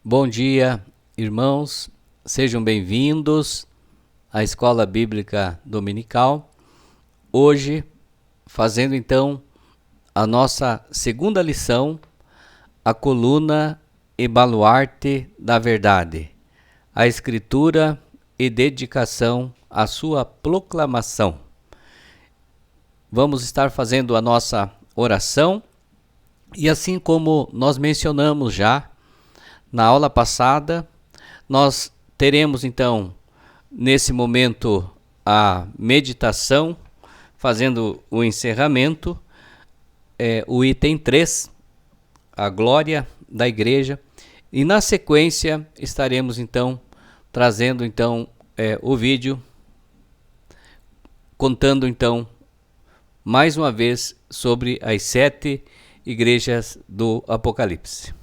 Bom dia, irmãos, sejam bem-vindos à Escola Bíblica Dominical. Hoje, fazendo então a nossa segunda lição, a coluna e baluarte da verdade, a Escritura e dedicação à sua proclamação. Vamos estar fazendo a nossa oração e assim como nós mencionamos já, na aula passada, nós teremos então, nesse momento, a meditação, fazendo o encerramento, o item 3, a glória da igreja, e na sequência estaremos então trazendo então o vídeo, contando então mais uma vez sobre as 7 igrejas do Apocalipse.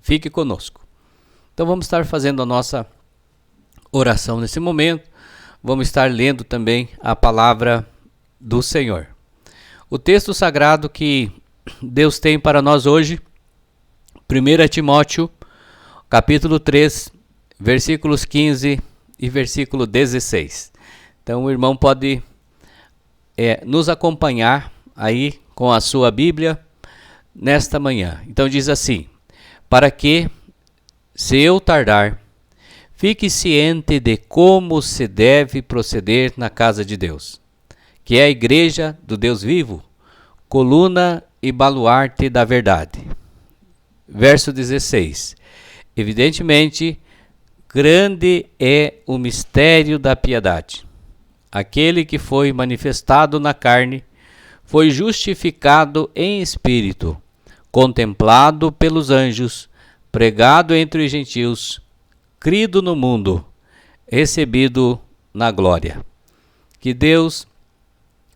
Fique conosco. Então vamos estar fazendo a nossa oração nesse momento. Vamos estar lendo também a palavra do Senhor. O texto sagrado que Deus tem para nós hoje, 1 Timóteo, capítulo 3, versículos 15 e versículo 16. Então o irmão pode nos acompanhar aí com a sua Bíblia nesta manhã. Então diz assim: para que, se eu tardar, fique ciente de como se deve proceder na casa de Deus, que é a igreja do Deus vivo, coluna e baluarte da verdade. Verso 16. Evidentemente, grande é o mistério da piedade. Aquele que foi manifestado na carne foi justificado em espírito, contemplado pelos anjos, pregado entre os gentios, crido no mundo, recebido na glória. Que Deus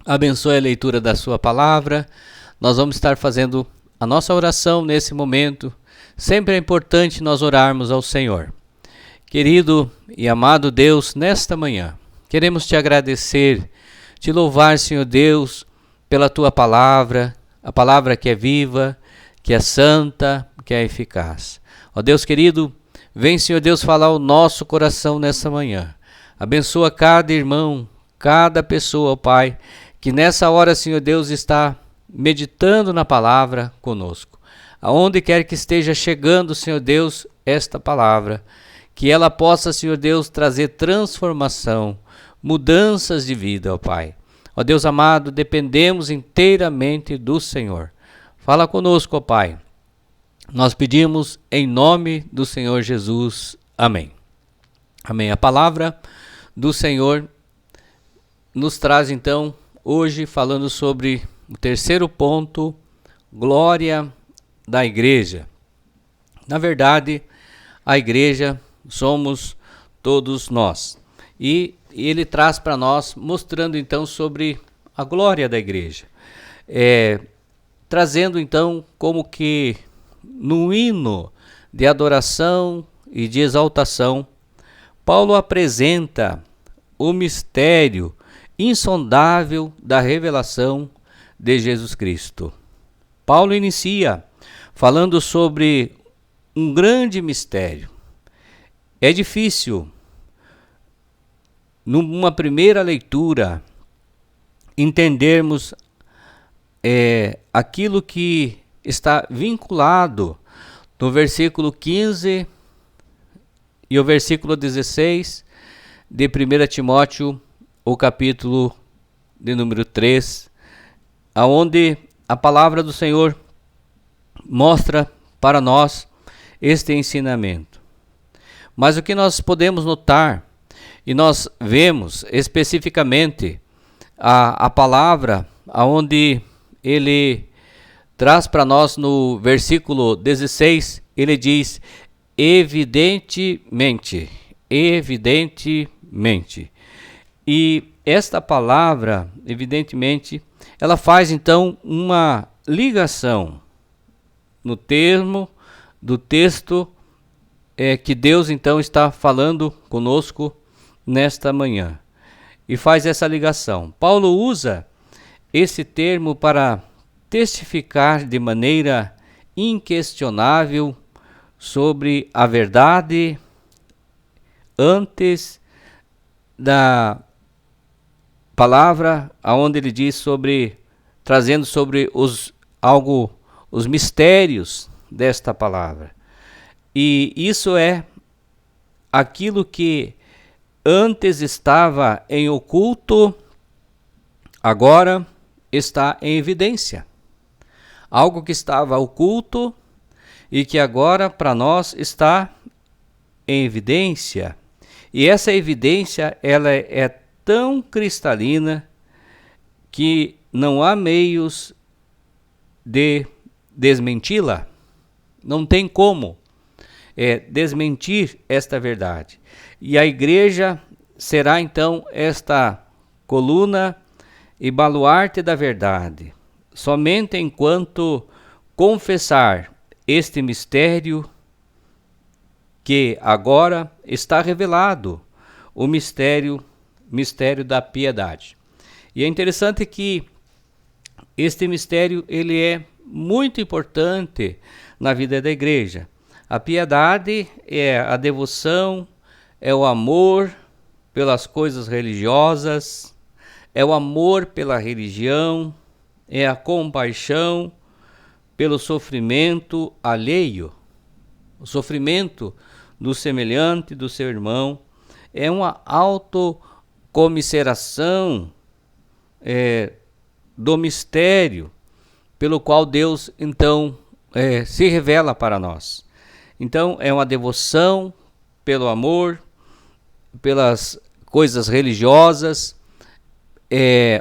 abençoe a leitura da sua palavra. Nós vamos estar fazendo a nossa oração nesse momento. Sempre é importante nós orarmos ao Senhor. Querido e amado Deus, nesta manhã, queremos te agradecer, te louvar, Senhor Deus, pela tua palavra, a palavra que é viva, que é santa, que é eficaz. Ó Deus querido, vem, Senhor Deus, falar o nosso coração nessa manhã. Abençoa cada irmão, cada pessoa, ó Pai, que nessa hora, Senhor Deus, está meditando na palavra conosco. Aonde quer que esteja chegando, Senhor Deus, esta palavra, que ela possa, Senhor Deus, trazer transformação, mudanças de vida, ó Pai. Ó Deus amado, dependemos inteiramente do Senhor. Fala conosco, ó Pai. Nós pedimos em nome do Senhor Jesus. Amém. Amém. A palavra do Senhor nos traz então hoje falando sobre o terceiro ponto, glória da igreja. Na verdade, a igreja somos todos nós. E ele traz para nós, mostrando então sobre a glória da igreja. Trazendo então como que no hino de adoração e de exaltação, Paulo apresenta o mistério insondável da revelação de Jesus Cristo. Paulo inicia falando sobre um grande mistério. É difícil, numa primeira leitura, entendermos aquilo que está vinculado no versículo 15 e o versículo 16 de 1 Timóteo, o capítulo de número 3, aonde a palavra do Senhor mostra para nós este ensinamento. Mas o que nós podemos notar, e nós vemos especificamente a palavra aonde ele traz para nós no versículo 16, ele diz, evidentemente. E esta palavra, evidentemente, ela faz então uma ligação no termo do texto que Deus então está falando conosco nesta manhã. E faz essa ligação. Paulo usa esse termo para testificar de maneira inquestionável sobre a verdade antes da palavra, aonde ele diz sobre, trazendo sobre os mistérios desta palavra. E isso é aquilo que antes estava em oculto, agora está em evidência. Algo que estava oculto e que agora para nós está em evidência. E essa evidência, ela é tão cristalina que não há meios de desmenti-la. Não tem como desmentir esta verdade. E a igreja será então esta coluna e baluarte da verdade. Somente enquanto confessar este mistério que agora está revelado, o mistério da piedade. E é interessante que este mistério ele é muito importante na vida da igreja. A piedade é a devoção, é o amor pelas coisas religiosas, é o amor pela religião, é a compaixão pelo sofrimento alheio, o sofrimento do semelhante, do seu irmão, é uma autocomiseração do mistério pelo qual Deus então se revela para nós. Então é uma devoção pelo amor, pelas coisas religiosas,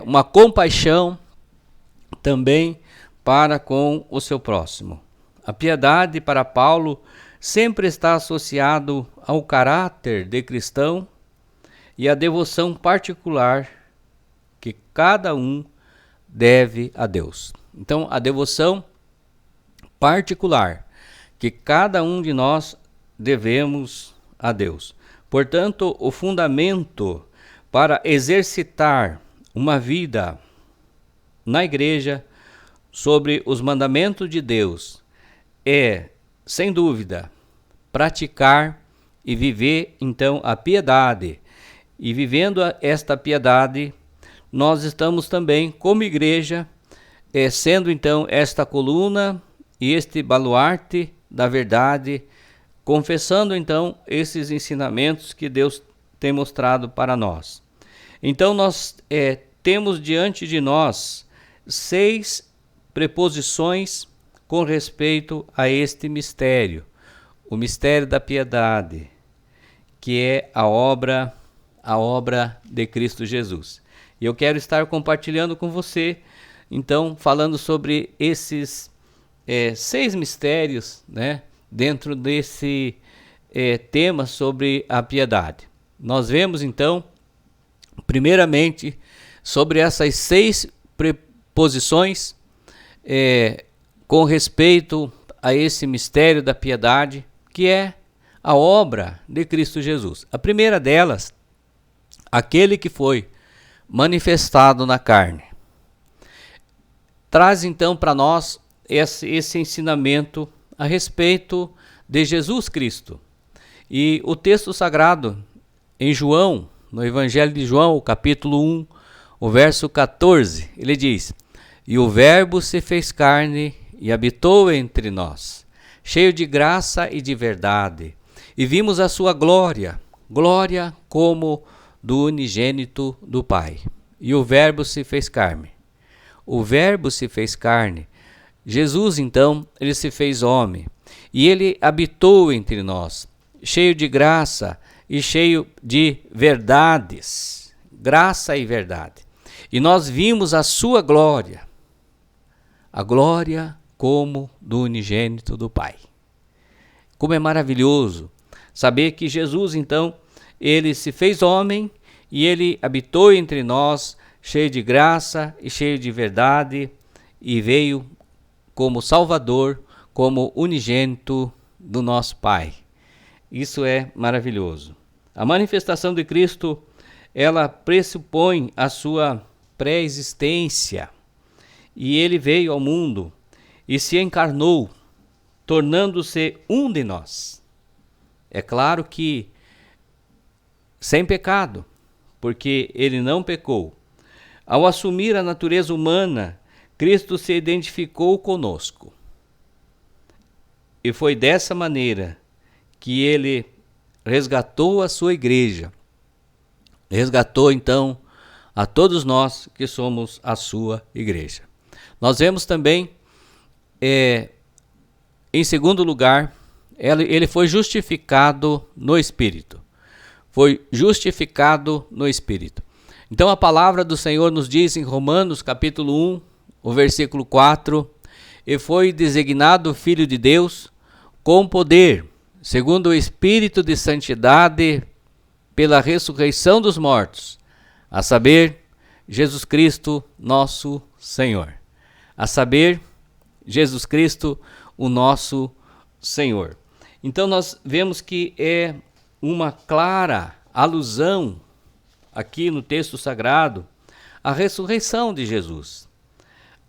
uma compaixão também para com o seu próximo. A piedade para Paulo sempre está associado ao caráter de cristão e à devoção particular que cada um deve a Deus. Então, a devoção particular que cada um de nós devemos a Deus. Portanto, o fundamento para exercitar uma vida na igreja sobre os mandamentos de Deus é, sem dúvida, praticar e viver então a piedade. E vivendo esta piedade, nós estamos também, como igreja, sendo então esta coluna e este baluarte da verdade, confessando então esses ensinamentos que Deus tem mostrado para nós. Então nós temos diante de nós 6 preposições com respeito a este mistério, o mistério da piedade, que é a obra de Cristo Jesus. E eu quero estar compartilhando com você, então, falando sobre esses 6 mistérios, né, dentro desse tema sobre a piedade. Nós vemos, então, primeiramente, sobre essas 6 preposições com respeito a esse mistério da piedade, que é a obra de Cristo Jesus. A primeira delas, aquele que foi manifestado na carne. Traz então para nós esse ensinamento a respeito de Jesus Cristo. E o texto sagrado em João, no Evangelho de João, o capítulo 1, o verso 14, ele diz: "E o Verbo se fez carne e habitou entre nós, cheio de graça e de verdade, e vimos a sua glória, glória como do unigênito do Pai." E o Verbo se fez carne. O Verbo se fez carne. Jesus, então, ele se fez homem, e ele habitou entre nós, cheio de graça e cheio de verdades, graça e verdade. E nós vimos a sua glória, a glória como do unigênito do Pai. Como é maravilhoso saber que Jesus, então, ele se fez homem e ele habitou entre nós, cheio de graça e cheio de verdade, e veio como Salvador, como unigênito do nosso Pai. Isso é maravilhoso. A manifestação de Cristo, ela pressupõe a sua pré-existência, e ele veio ao mundo e se encarnou tornando-se um de nós. É claro que sem pecado, porque ele não pecou. Ao assumir a natureza humana, Cristo se identificou conosco. E foi dessa maneira que ele resgatou a sua igreja. Resgatou então a todos nós que somos a sua igreja. Nós vemos também, em segundo lugar, ele foi justificado no Espírito. Foi justificado no Espírito. Então a palavra do Senhor nos diz em Romanos capítulo 1, o versículo 4, e foi designado Filho de Deus com poder, segundo o Espírito de santidade, pela ressurreição dos mortos, a saber, Jesus Cristo, nosso Senhor. A saber, Jesus Cristo, o nosso Senhor. Então nós vemos que é uma clara alusão aqui no texto sagrado à ressurreição de Jesus.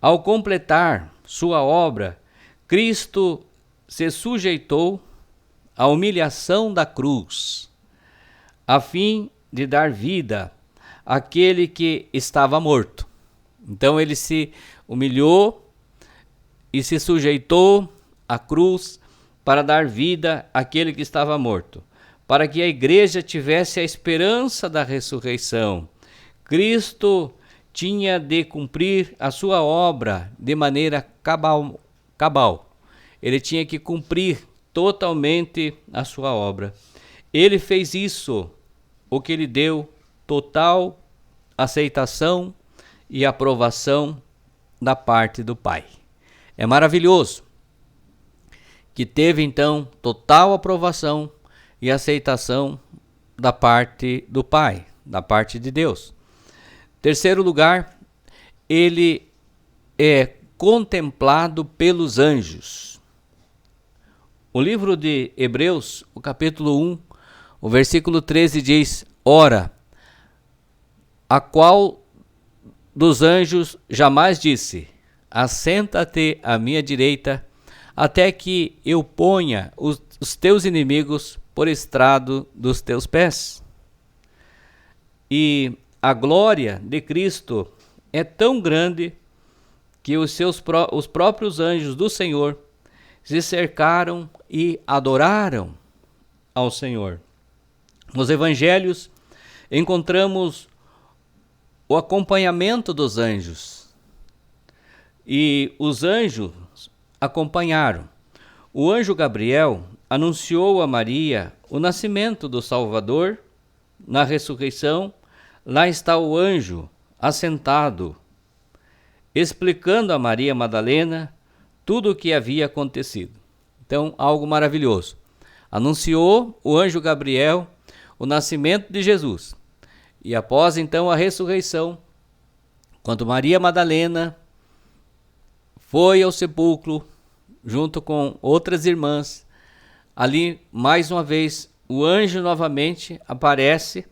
Ao completar sua obra, Cristo se sujeitou à humilhação da cruz, a fim de dar vida àquele que estava morto. Então ele se humilhou e se sujeitou à cruz para dar vida àquele que estava morto, para que a igreja tivesse a esperança da ressurreição. Cristo tinha de cumprir a sua obra de maneira cabal. Ele tinha que cumprir totalmente a sua obra. Ele fez isso, o que lhe deu total aceitação e aprovação da parte do Pai. É maravilhoso que teve então total aprovação e aceitação da parte do Pai, da parte de Deus. Terceiro lugar, ele é contemplado pelos anjos. O livro de Hebreus, o capítulo 1, o versículo 13 diz: Ora, a qual dos anjos jamais disse: Assenta-te à minha direita, até que eu ponha os teus inimigos por estrado dos teus pés. E a glória de Cristo é tão grande que os próprios anjos do Senhor se cercaram e adoraram ao Senhor. Nos evangelhos encontramos o acompanhamento dos anjos. E os anjos acompanharam. O anjo Gabriel anunciou a Maria o nascimento do Salvador. Na ressurreição, lá está o anjo assentado, explicando a Maria Madalena tudo o que havia acontecido. Então, algo maravilhoso. Anunciou o anjo Gabriel o nascimento de Jesus. E após então a ressurreição, quando Maria Madalena foi ao sepulcro junto com outras irmãs, ali mais uma vez o anjo novamente aparece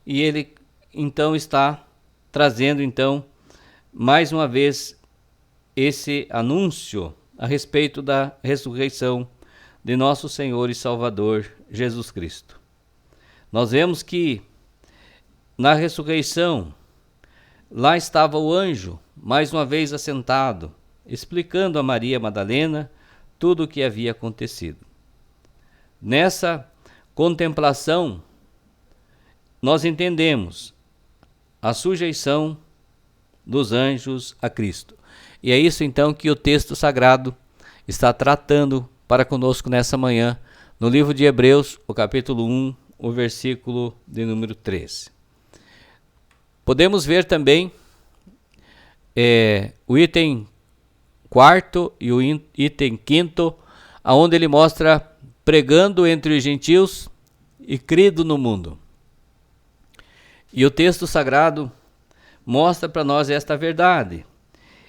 e ele então está trazendo então mais uma vez esse anúncio a respeito da ressurreição de nosso Senhor e Salvador Jesus Cristo. Nós vemos que na ressurreição lá estava o anjo mais uma vez assentado, explicando a Maria Madalena tudo o que havia acontecido. Nessa contemplação, nós entendemos a sujeição dos anjos a Cristo. E é isso então que o texto sagrado está tratando para conosco nessa manhã, no livro de Hebreus, o capítulo 1, o versículo de número 13. Podemos ver também o item 4º e o item 5º, onde ele mostra pregando entre os gentios e crido no mundo. E o texto sagrado mostra para nós esta verdade.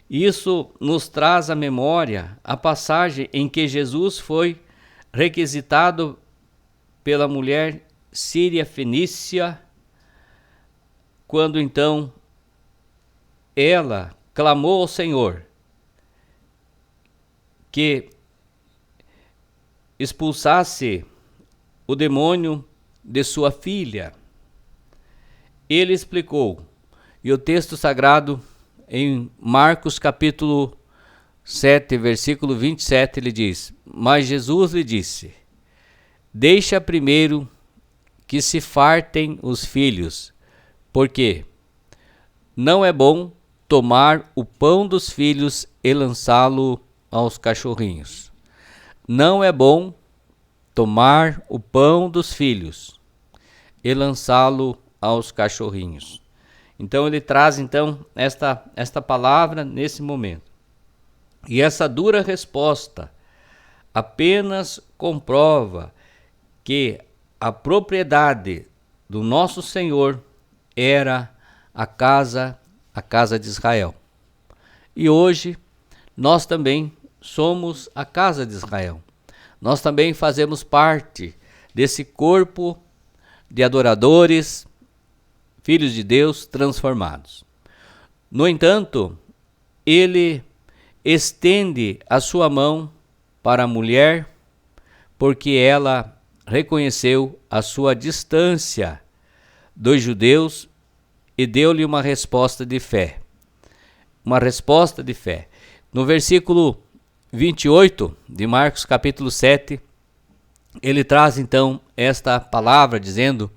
Isso nos traz à memória a passagem em que Jesus foi requisitado pela mulher síria fenícia, quando então ela clamou ao Senhor que expulsasse o demônio de sua filha. Ele explicou, e o texto sagrado em Marcos capítulo 7, versículo 27, ele diz: mas Jesus lhe disse: deixa primeiro que se fartem os filhos, porque não é bom tomar o pão dos filhos e lançá-lo aos cachorrinhos. Não é bom tomar o pão dos filhos e lançá-lo aos cachorrinhos. Então ele traz esta palavra nesse momento. E essa dura resposta apenas comprova que a propriedade do nosso Senhor era a casa de Israel. E hoje nós também somos a casa de Israel. Nós também fazemos parte desse corpo de adoradores, filhos de Deus transformados. No entanto, ele estende a sua mão para a mulher, porque ela reconheceu a sua distância dos judeus e deu-lhe uma resposta de fé. Uma resposta de fé. No versículo 28 de Marcos capítulo 7, ele traz então esta palavra dizendo: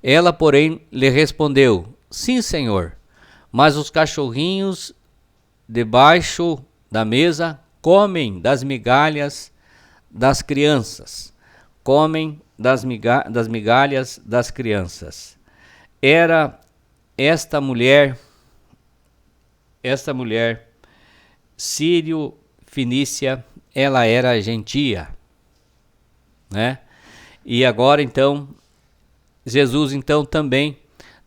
ela, porém, lhe respondeu: sim, Senhor, mas os cachorrinhos debaixo da mesa comem das migalhas das crianças. Comem das migalhas das crianças. Era esta mulher sírio-fenícia, ela era gentia, né? E agora então Jesus então também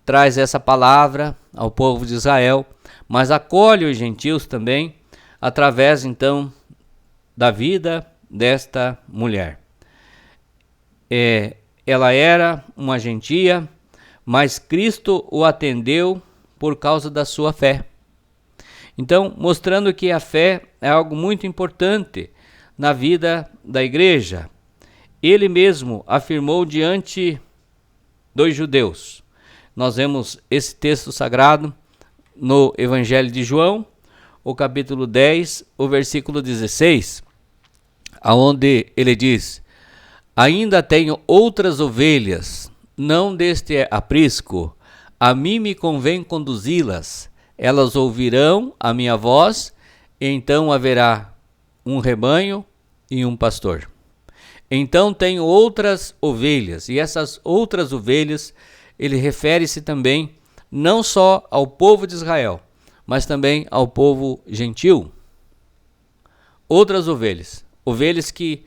traz essa palavra ao povo de Israel, mas acolhe os gentios também através então da vida desta mulher. Ela era uma gentia, mas Cristo o atendeu por causa da sua fé. Então, mostrando que a fé é algo muito importante na vida da igreja. Ele mesmo afirmou diante dos judeus. Nós vemos esse texto sagrado no Evangelho de João, o capítulo 10, o versículo 16, aonde ele diz: ainda tenho outras ovelhas, não deste aprisco, a mim me convém conduzi-las, elas ouvirão a minha voz, e então haverá um rebanho e um pastor. Então tenho outras ovelhas, e essas outras ovelhas, ele refere-se também não só ao povo de Israel, mas também ao povo gentil. Outras ovelhas, ovelhas que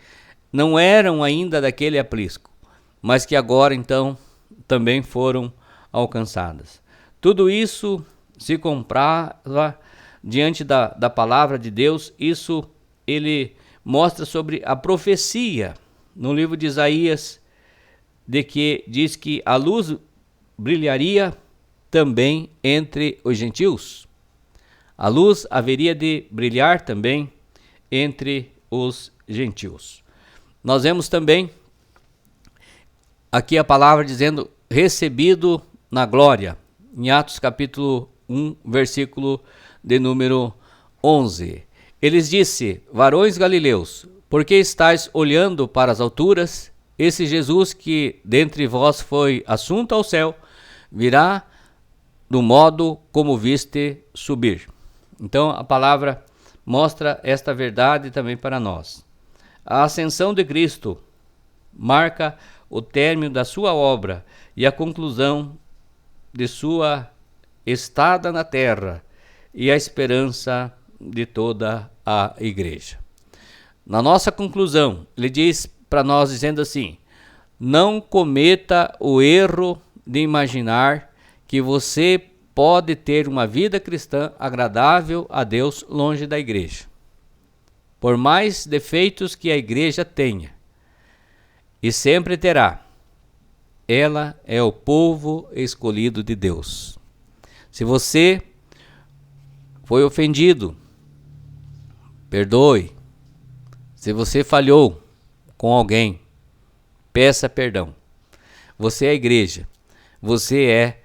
não eram ainda daquele aprisco, mas que agora então também foram alcançadas. Tudo isso se comprava diante da palavra de Deus. Isso ele mostra sobre a profecia no livro de Isaías, de que diz que a luz brilharia também entre os gentios. A luz haveria de brilhar também entre os gentios. Nós vemos também aqui a palavra dizendo recebido na glória, em Atos capítulo 1, versículo de número 11. Eles disse: varões galileus, por que estáis olhando para as alturas? Esse Jesus que dentre vós foi assunto ao céu, virá do modo como viste subir. Então a palavra mostra esta verdade também para nós. A ascensão de Cristo marca o término da sua obra e a conclusão de sua estada na terra e a esperança de toda a igreja. Na nossa conclusão, ele diz para nós dizendo assim: não cometa o erro de imaginar que você pode ter uma vida cristã agradável a Deus longe da igreja. Por mais defeitos que a igreja tenha, e sempre terá, ela é o povo escolhido de Deus. Se você foi ofendido, perdoe. Se você falhou, com alguém, peça perdão. Você é a igreja, você é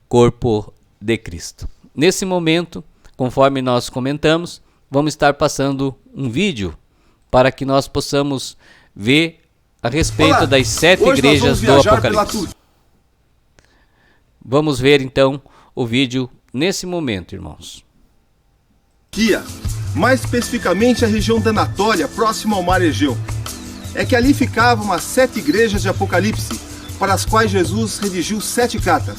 corpo de Cristo. Nesse momento, conforme nós comentamos, vamos estar passando um vídeo para que nós possamos ver a respeito das 7 igrejas do Apocalipse. Vamos ver então o vídeo nesse momento, irmãos. Turquia, mais especificamente a região da Anatólia, próxima ao mar Egeu. É que ali ficavam as 7 igrejas de Apocalipse, para as quais Jesus redigiu 7 cartas.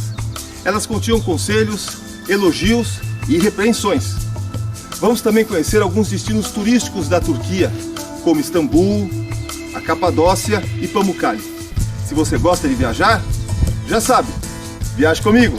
Elas continham conselhos, elogios e repreensões. Vamos também conhecer alguns destinos turísticos da Turquia, como Istambul, a Capadócia e Pamukkale. Se você gosta de viajar, já sabe, viaje comigo!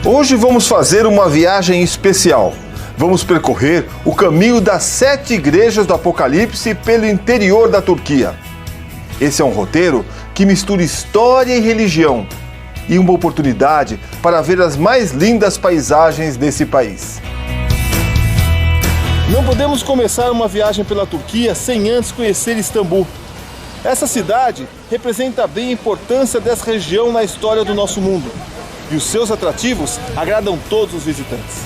Hoje vamos fazer uma viagem especial. Vamos percorrer o caminho das 7 igrejas do Apocalipse pelo interior da Turquia. Esse é um roteiro que mistura história e religião e uma oportunidade para ver as mais lindas paisagens desse país. Não podemos começar uma viagem pela Turquia sem antes conhecer Istambul. Essa cidade representa bem a importância dessa região na história do nosso mundo. E os seus atrativos agradam todos os visitantes.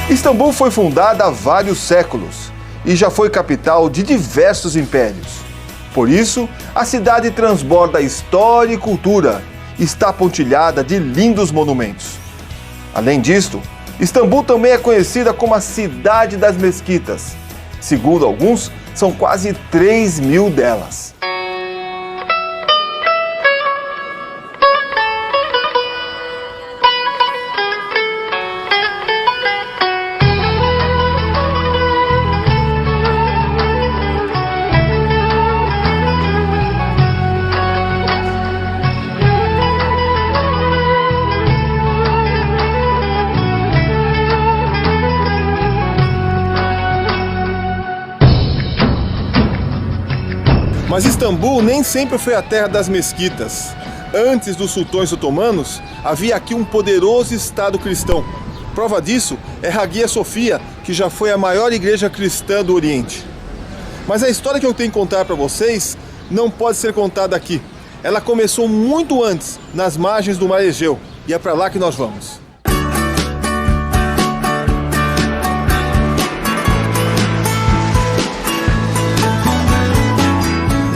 Istambul foi fundada há vários séculos e já foi capital de diversos impérios. Por isso, a cidade transborda história e cultura e está pontilhada de lindos monumentos. Além disto, Istambul também é conhecida como a Cidade das Mesquitas. Segundo alguns, são quase 3.000 delas. Mas Istambul nem sempre foi a terra das mesquitas. Antes dos sultões otomanos, havia aqui um poderoso Estado cristão. Prova disso é Hagia Sofia, que já foi a maior igreja cristã do Oriente. Mas a história que eu tenho que contar para vocês não pode ser contada aqui. Ela começou muito antes, nas margens do mar Egeu, e é para lá que nós vamos.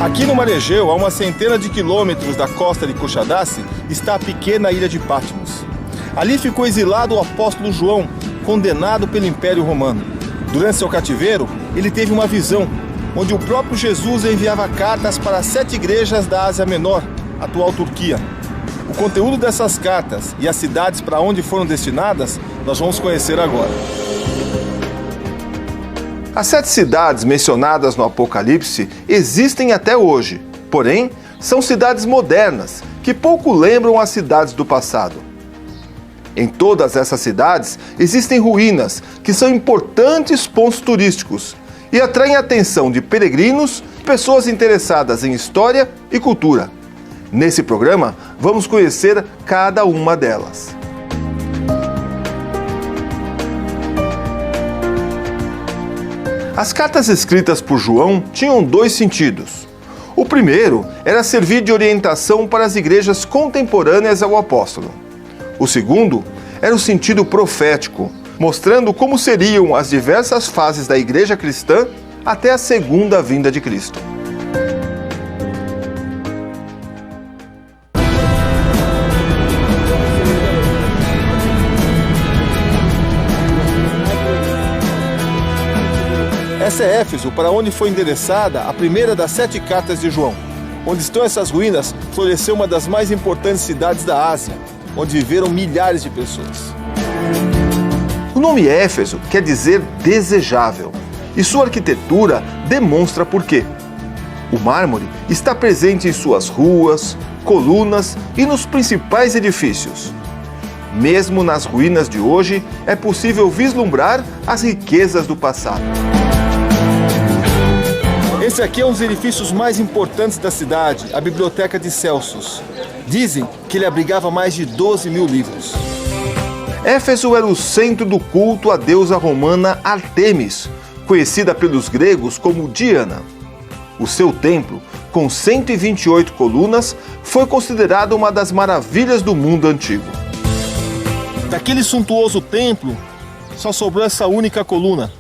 Aqui no mar Egeu, a uma centena de quilômetros da costa de Kushadasi, está a pequena ilha de Patmos. Ali ficou exilado o apóstolo João, condenado pelo Império Romano. Durante seu cativeiro, ele teve uma visão, onde o próprio Jesus enviava cartas para 7 igrejas da Ásia Menor, atual Turquia. O conteúdo dessas cartas e as cidades para onde foram destinadas, nós vamos conhecer agora. As 7 cidades mencionadas no Apocalipse existem até hoje, porém, são cidades modernas, que pouco lembram as cidades do passado. Em todas essas cidades existem ruínas, que são importantes pontos turísticos e atraem a atenção de peregrinos e pessoas interessadas em história e cultura. Nesse programa, vamos conhecer cada uma delas. As cartas escritas por João tinham 2 sentidos. O primeiro era servir de orientação para as igrejas contemporâneas ao apóstolo. O segundo era o sentido profético, mostrando como seriam as diversas fases da igreja cristã até a segunda vinda de Cristo. Essa é Éfeso, para onde foi endereçada a primeira das 7 cartas de João. Onde estão essas ruínas, floresceu uma das mais importantes cidades da Ásia, onde viveram milhares de pessoas. O nome Éfeso quer dizer desejável, e sua arquitetura demonstra por quê. O mármore está presente em suas ruas, colunas e nos principais edifícios. Mesmo nas ruínas de hoje, é possível vislumbrar as riquezas do passado. Esse aqui é um dos edifícios mais importantes da cidade, a Biblioteca de Celsus. Dizem que ele abrigava mais de 12 mil livros. Éfeso era o centro do culto à deusa romana Ártemis, conhecida pelos gregos como Diana. O seu templo, com 128 colunas, foi considerado uma das maravilhas do mundo antigo. Daquele suntuoso templo, só sobrou essa única coluna.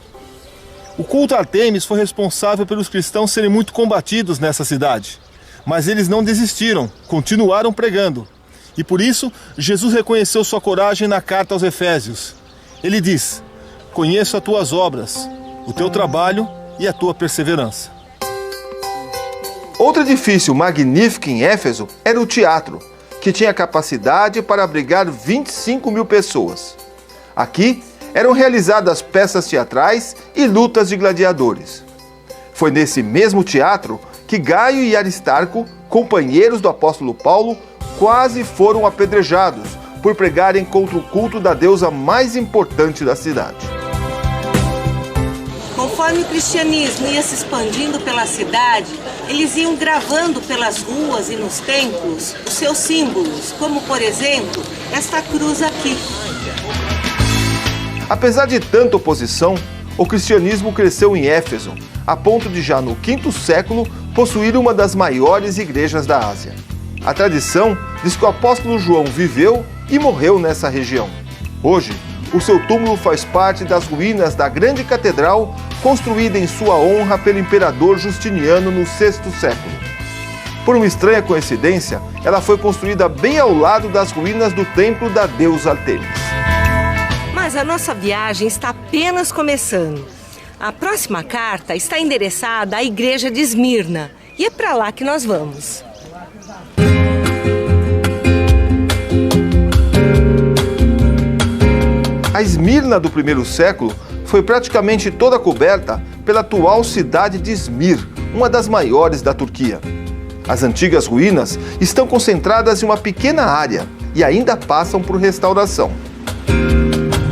O culto a Ártemis foi responsável pelos cristãos serem muito combatidos nessa cidade. Mas eles não desistiram, continuaram pregando. E por isso, Jesus reconheceu sua coragem na carta aos Efésios. Ele diz: "Conheço as tuas obras, o teu trabalho e a tua perseverança." Outro edifício magnífico em Éfeso era o teatro, que tinha capacidade para abrigar 25 mil pessoas. Aqui eram realizadas peças teatrais e lutas de gladiadores. Foi nesse mesmo teatro que Gaio e Aristarco, companheiros do apóstolo Paulo, quase foram apedrejados por pregarem contra o culto da deusa mais importante da cidade. Conforme o cristianismo ia se expandindo pela cidade, eles iam gravando pelas ruas e nos templos os seus símbolos, como, por exemplo, esta cruz aqui. Apesar de tanta oposição, o cristianismo cresceu em Éfeso, a ponto de já no V século possuir uma das maiores igrejas da Ásia. A tradição diz que o apóstolo João viveu e morreu nessa região. Hoje, o seu túmulo faz parte das ruínas da grande catedral construída em sua honra pelo imperador Justiniano no VI século. Por uma estranha coincidência, ela foi construída bem ao lado das ruínas do templo da deusa Ártemis. Mas a nossa viagem está apenas começando. A próxima carta está endereçada à igreja de Esmirna, e é para lá que nós vamos. A Esmirna do primeiro século foi praticamente toda coberta pela atual cidade de Izmir, uma das maiores da Turquia. As antigas ruínas estão concentradas em uma pequena área e ainda passam por restauração.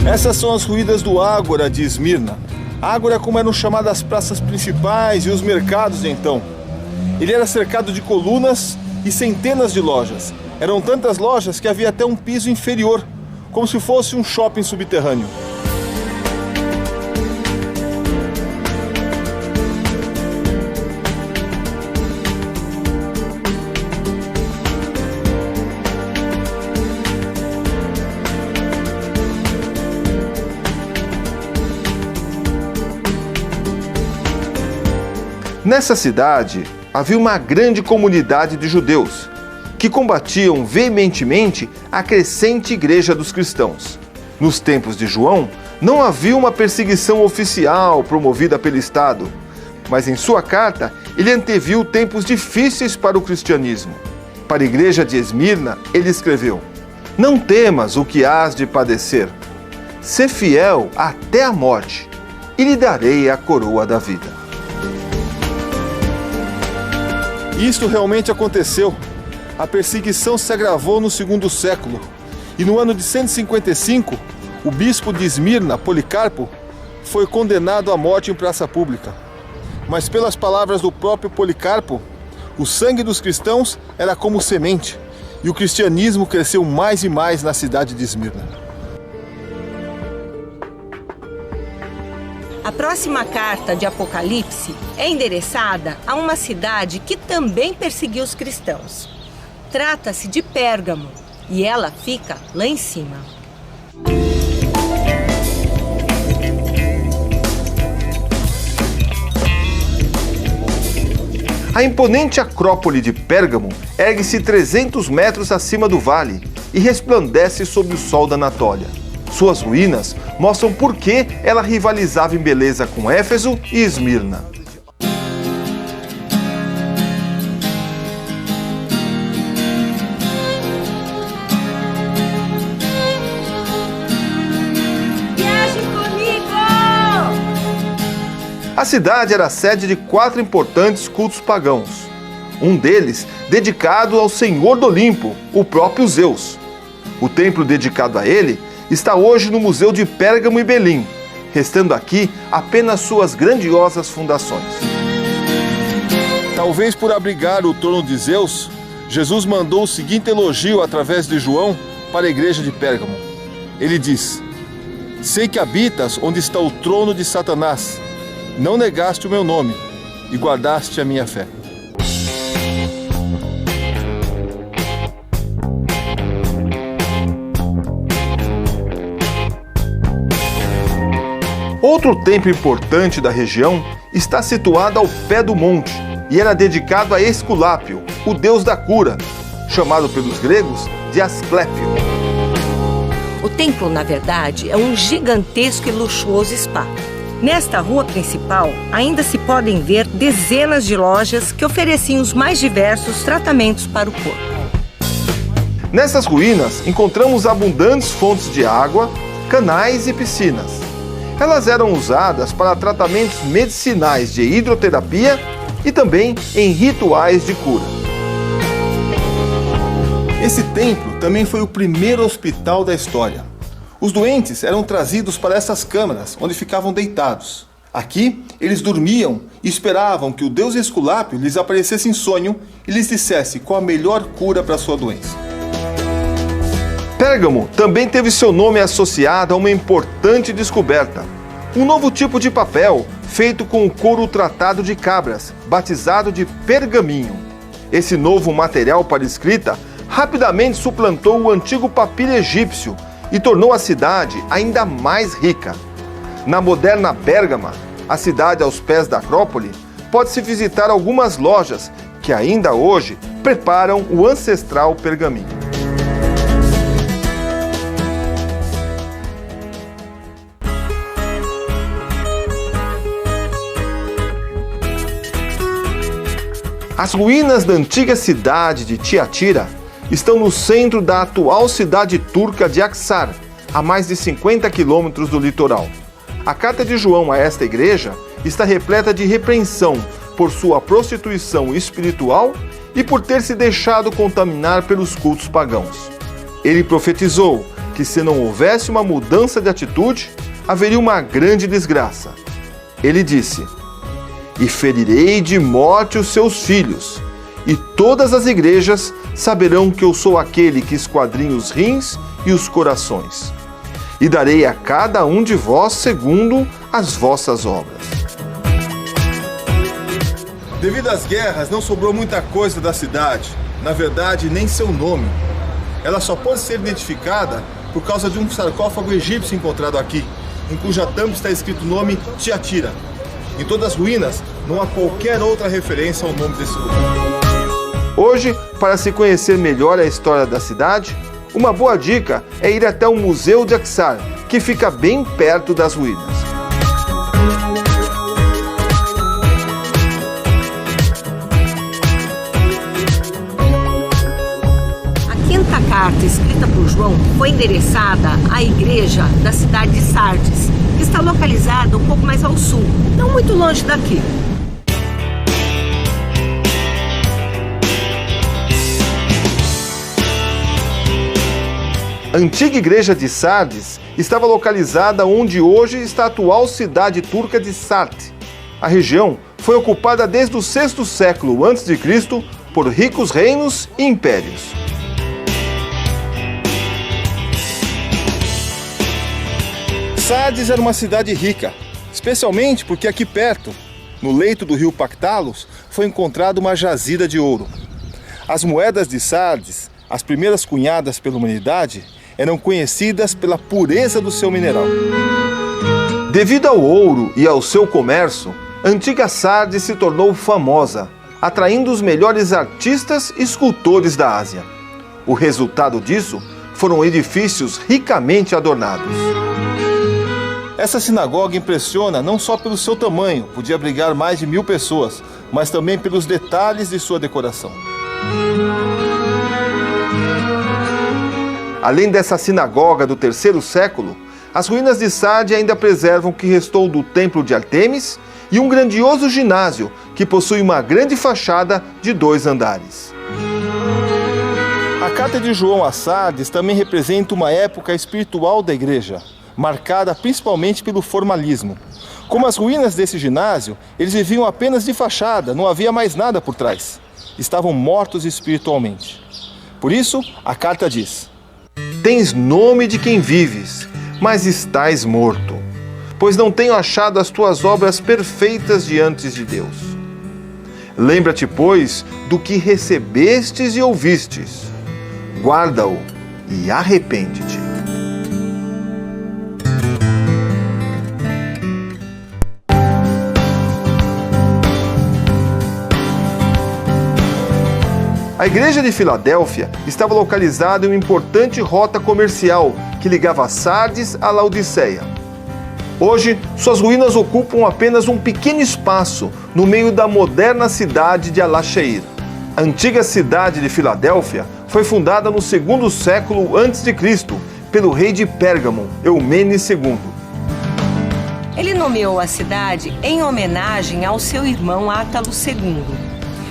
Essas são as ruínas do Ágora de Esmirna. Ágora é como eram chamadas as praças principais e os mercados de então. Ele era cercado de colunas e centenas de lojas. Eram tantas lojas que havia até um piso inferior, como se fosse um shopping subterrâneo. Nessa cidade, havia uma grande comunidade de judeus, que combatiam veementemente a crescente igreja dos cristãos. Nos tempos de João, não havia uma perseguição oficial promovida pelo Estado, mas em sua carta ele anteviu tempos difíceis para o cristianismo. Para a igreja de Esmirna, ele escreveu: "Não temas o que hás de padecer. Sê fiel até a morte, e lhe darei a coroa da vida." Isto realmente aconteceu. A perseguição se agravou no segundo século, e no ano de 155, o bispo de Esmirna, Policarpo, foi condenado à morte em praça pública. Mas pelas palavras do próprio Policarpo, o sangue dos cristãos era como semente, e o cristianismo cresceu mais e mais na cidade de Esmirna. A próxima carta de Apocalipse é endereçada a uma cidade que também perseguiu os cristãos. Trata-se de Pérgamo, e ela fica lá em cima. A imponente Acrópole de Pérgamo ergue-se 300 metros acima do vale e resplandece sob o sol da Anatólia. Suas ruínas mostram por que ela rivalizava em beleza com Éfeso e Esmirna. A cidade era sede de 4 importantes cultos pagãos. Um deles dedicado ao Senhor do Olimpo, o próprio Zeus. O templo dedicado a ele está hoje no Museu de Pérgamo e Belém, restando aqui apenas suas grandiosas fundações. Talvez por abrigar o trono de Zeus, Jesus mandou o seguinte elogio através de João para a igreja de Pérgamo. Ele diz: sei que habitas onde está o trono de Satanás. Não negaste o meu nome e guardaste a minha fé. Outro templo importante da região está situado ao pé do monte e era dedicado a Esculápio, o deus da cura, chamado pelos gregos de Asclépio. O templo, na verdade, é um gigantesco e luxuoso spa. Nesta rua principal, ainda se podem ver dezenas de lojas que ofereciam os mais diversos tratamentos para o corpo. Nessas ruínas, encontramos abundantes fontes de água, canais e piscinas. Elas eram usadas para tratamentos medicinais de hidroterapia e também em rituais de cura. Esse templo também foi o primeiro hospital da história. Os doentes eram trazidos para essas câmaras, onde ficavam deitados. Aqui, eles dormiam e esperavam que o deus Esculápio lhes aparecesse em sonho e lhes dissesse qual a melhor cura para a sua doença. Pérgamo também teve seu nome associado a uma importante descoberta. Um novo tipo de papel feito com o couro tratado de cabras, batizado de pergaminho. Esse novo material para escrita rapidamente suplantou o antigo papiro egípcio e tornou a cidade ainda mais rica. Na moderna Pérgama, a cidade aos pés da Acrópole, pode-se visitar algumas lojas que ainda hoje preparam o ancestral pergaminho. As ruínas da antiga cidade de Tiatira estão no centro da atual cidade turca de Aksar, a mais de 50 quilômetros do litoral. A carta de João a esta igreja está repleta de repreensão por sua prostituição espiritual e por ter se deixado contaminar pelos cultos pagãos. Ele profetizou que se não houvesse uma mudança de atitude, haveria uma grande desgraça. Ele disse: e ferirei de morte os seus filhos, e todas as igrejas saberão que eu sou aquele que esquadrinha os rins e os corações, e darei a cada um de vós segundo as vossas obras. Devido às guerras, não sobrou muita coisa da cidade, na verdade, nem seu nome. Ela só pode ser identificada por causa de um sarcófago egípcio encontrado aqui, em cuja tampa está escrito o nome Tiatira. Em todas as ruínas, não há qualquer outra referência ao nome desse lugar. Hoje, para se conhecer melhor a história da cidade, uma boa dica é ir até o Museu de Aksar, que fica bem perto das ruínas. A quinta carta escrita por João foi endereçada à igreja da cidade de Sardes, que está localizada um pouco mais ao sul, não muito longe daqui. A antiga igreja de Sardes estava localizada onde hoje está a atual cidade turca de Sarte. A região foi ocupada desde o sexto século a.C. por ricos reinos e impérios. Sardes era uma cidade rica, especialmente porque aqui perto, no leito do rio Pactalos, foi encontrada uma jazida de ouro. As moedas de Sardes, as primeiras cunhadas pela humanidade, eram conhecidas pela pureza do seu mineral. Devido ao ouro e ao seu comércio, a antiga Sardes se tornou famosa, atraindo os melhores artistas e escultores da Ásia. O resultado disso foram edifícios ricamente adornados. Essa sinagoga impressiona não só pelo seu tamanho, podia abrigar mais de 1000 pessoas, mas também pelos detalhes de sua decoração. Além dessa sinagoga do terceiro século, as ruínas de Sardes ainda preservam o que restou do templo de Ártemis e um grandioso ginásio que possui uma grande fachada de 2 andares. A carta de João a Sardes também representa uma época espiritual da igreja, marcada principalmente pelo formalismo. Como as ruínas desse ginásio, eles viviam apenas de fachada, não havia mais nada por trás. Estavam mortos espiritualmente. Por isso, a carta diz: Tens nome de quem vives, mas estás morto, pois não tenho achado as tuas obras perfeitas diante de Deus. Lembra-te, pois, do que recebestes e ouvistes. Guarda-o e arrepende-te. A igreja de Filadélfia estava localizada em uma importante rota comercial que ligava Sardes a Laodiceia. Hoje, suas ruínas ocupam apenas um pequeno espaço no meio da moderna cidade de Alasheir. A antiga cidade de Filadélfia foi fundada no 2º século a.C. pelo rei de Pérgamo, Eumenes II. Ele nomeou a cidade em homenagem ao seu irmão Átalo II.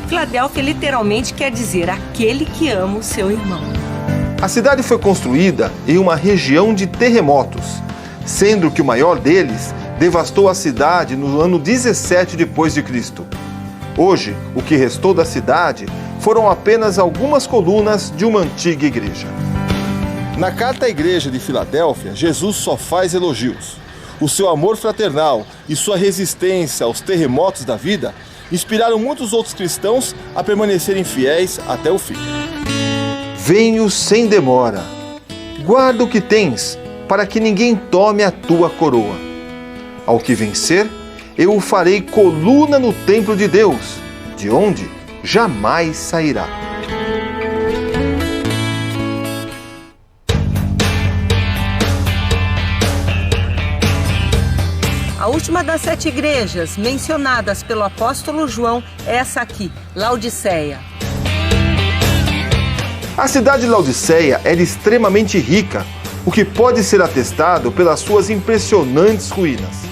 Filadélfia literalmente quer dizer aquele que ama o seu irmão. A cidade foi construída em uma região de terremotos, sendo que o maior deles devastou a cidade no ano 17 d.C. Hoje, o que restou da cidade foram apenas algumas colunas de uma antiga igreja. Na carta à igreja de Filadélfia, Jesus só faz elogios. O seu amor fraternal e sua resistência aos terremotos da vida inspiraram muitos outros cristãos a permanecerem fiéis até o fim. Venho sem demora. Guarda o que tens, para que ninguém tome a tua coroa. Ao que vencer, eu o farei coluna no templo de Deus, de onde jamais sairá. A última das 7 igrejas mencionadas pelo apóstolo João é essa aqui, Laodiceia. A cidade de Laodiceia era extremamente rica, o que pode ser atestado pelas suas impressionantes ruínas.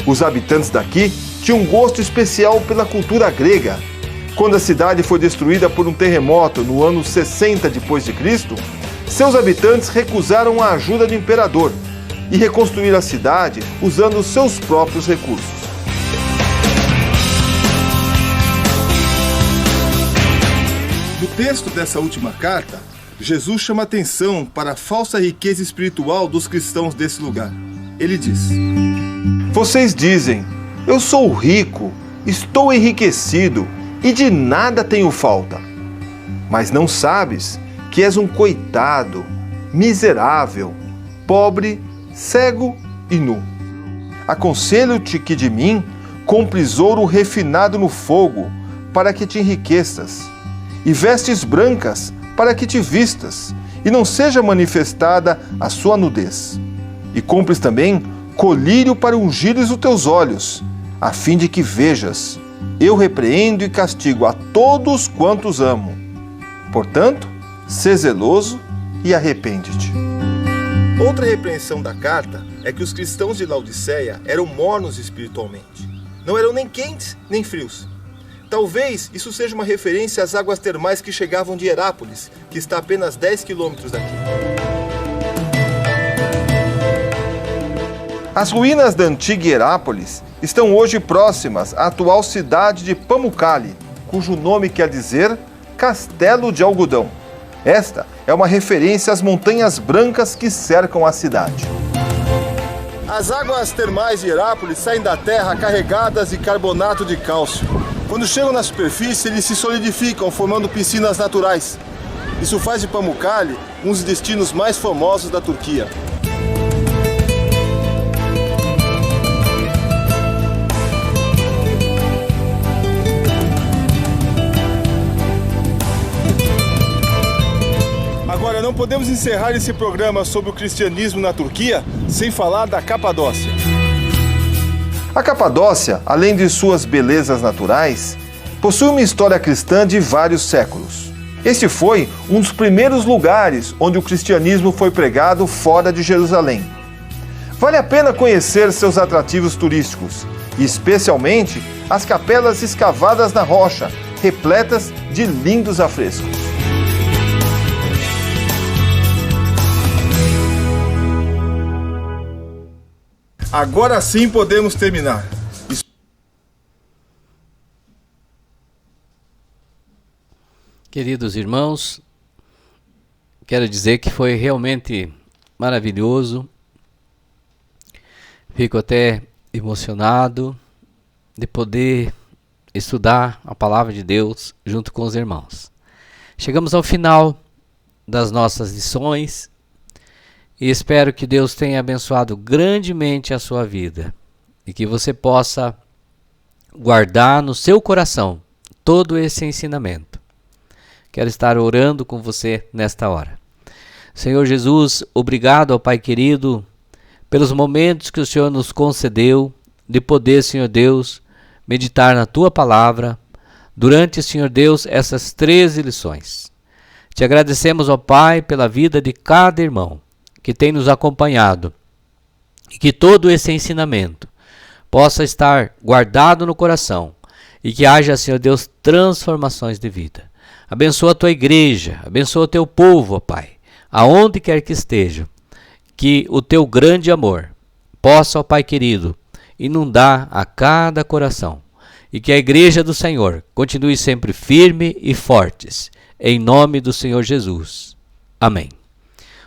Os habitantes daqui tinham um gosto especial pela cultura grega. Quando a cidade foi destruída por um terremoto no ano 60 d.C., seus habitantes recusaram a ajuda do imperador e reconstruíram a cidade usando seus próprios recursos. No texto dessa última carta, Jesus chama atenção para a falsa riqueza espiritual dos cristãos desse lugar. Ele diz: Vocês dizem, eu sou rico, estou enriquecido e de nada tenho falta. Mas não sabes que és um coitado, miserável, pobre, cego e nu. Aconselho-te que de mim compres ouro refinado no fogo, para que te enriqueças, e vestes brancas, para que te vistas, e não seja manifestada a sua nudez. E compres também colírio para ungires os teus olhos, a fim de que vejas. Eu repreendo e castigo a todos quantos amo. Portanto, sê zeloso e arrepende-te. Outra repreensão da carta é que os cristãos de Laodiceia eram mornos espiritualmente. Não eram nem quentes nem frios. Talvez isso seja uma referência às águas termais que chegavam de Herápolis, que está a apenas 10 quilômetros daqui. As ruínas da antiga Herápolis estão hoje próximas à atual cidade de Pamukkale, cujo nome quer dizer Castelo de Algodão. Esta é uma referência às montanhas brancas que cercam a cidade. As águas termais de Herápolis saem da terra carregadas de carbonato de cálcio. Quando chegam na superfície, eles se solidificam, formando piscinas naturais. Isso faz de Pamukkale um dos destinos mais famosos da Turquia. Agora, não não podemos encerrar esse programa sobre o cristianismo na Turquia sem falar da Capadócia. A Capadócia, além de suas belezas naturais, possui uma história cristã de vários séculos. Este foi um dos primeiros lugares onde o cristianismo foi pregado fora de Jerusalém. Vale a pena conhecer seus atrativos turísticos, e especialmente as capelas escavadas na rocha, repletas de lindos afrescos. Agora sim podemos terminar. Queridos irmãos, quero dizer que foi realmente maravilhoso. Fico até emocionado de poder estudar a palavra de Deus junto com os irmãos. Chegamos ao final das nossas lições e espero que Deus tenha abençoado grandemente a sua vida e que você possa guardar no seu coração todo esse ensinamento. Quero estar orando com você nesta hora. Senhor Jesus, obrigado ao Pai querido pelos momentos que o Senhor nos concedeu de poder, Senhor Deus, meditar na Tua Palavra durante, Senhor Deus, essas 13 lições. Te agradecemos, ó Pai, pela vida de cada irmão que tem nos acompanhado e que todo esse ensinamento possa estar guardado no coração e que haja, Senhor Deus, transformações de vida. Abençoa a Tua igreja, abençoa o Teu povo, ó Pai, aonde quer que esteja, que o Teu grande amor possa, ó Pai querido, inundar a cada coração e que a igreja do Senhor continue sempre firme e fortes, em nome do Senhor Jesus. Amém.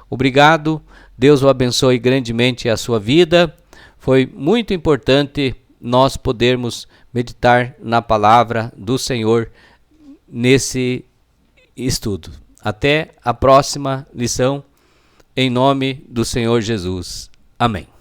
Obrigado, Deus o abençoe grandemente a sua vida. Foi muito importante nós podermos meditar na palavra do Senhor nesse estudo. Até a próxima lição, em nome do Senhor Jesus. Amém.